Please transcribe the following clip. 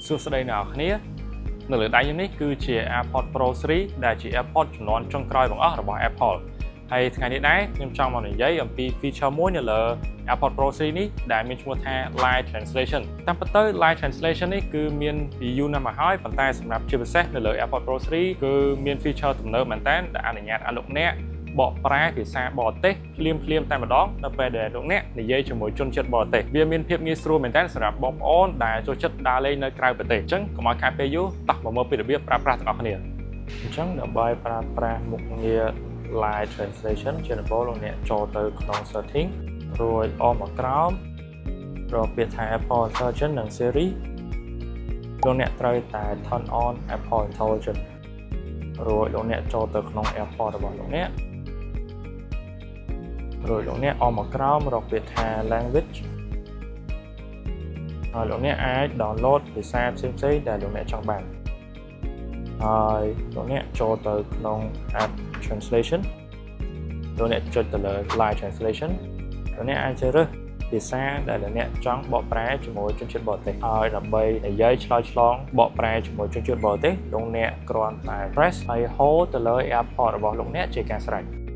សួស្តីអ្នកនរគ្នានៅលើដៃខ្ញុំនេះគឺជា AirPods Pro 3 ដែលជា AirPods ជំនាន់ចុងក្រោយបង្អស់របស់ Apple ហើយថ្ងៃនេះដែរខ្ញុំចង់មកនិយាយអំពី feature មួយនៅលើ AirPods Pro 3 នេះដែលមានឈ្មោះថា Live Translation តាមពិតទៅ Live Translation នេះគឺមានពីយូរណាស់មកហើយប៉ុន្តែសម្រាប់ជាពិសេសនៅលើ AirPods Pro 3គឺមាន feature ទំនើបមែនតើដែលអនុញ្ញាតឲ្យលោកអ្នកបកប្រែភាសាបរទេសភ្លាមតែម្ដងនៅពេលដែលលោកអ្នកនិយាយជាមួយជនជាតិបរទេសវាមានភាពងាយស្រួលមែនតើសម្រាប់បងប្អូនដែលចូលចិត្តដើរលេងនៅក្រៅប្រទេសអញ្ចឹងកុំឲ្យខាតពេលយូរតោះមកមើលពីរបៀបប្រើប្រាស់ទាំងអស់គ្នាអញ្ចឹងដើម្បីប្រើប្រាស់មុខងារ Live Translation ជាដំបូងលោកអ្នកចូលទៅក្នុង Setting រួចអមមកក្រោមរកពាក្យថា Apple Intelligence និង Siri លោកអ្នកត្រូវតែ Turn on Apple Intelligence រួចលោកអ្នកចូលទៅក្នុង AirPods របស់លោកអ្នករួចលោកអ្នកអមមកក្រោមរកពាក្យថា Language ហើយលោកអ្នកអាច download ភាសាផ្សេងៗដែលលោកអ្នកចង់បានហើយលោកអ្នកចូលទៅក្នុង App Translation លោកអ្នកចុចទៅលើ Live Translation លោកអ្នកអាចជ្រើសរើសភាសាដែលលោកអ្នកចង់បកប្រែជាមួយជនជាតិបរទេសហើយដើម្បីនិយាយឆ្លើយឆ្លងបកប្រែជាមួយជនជាតិបរទេសលោកអ្នកគ្រាន់តែ press ហើយ hold ទៅលើ AirPods របស់លោកអ្នកជាការស្រេច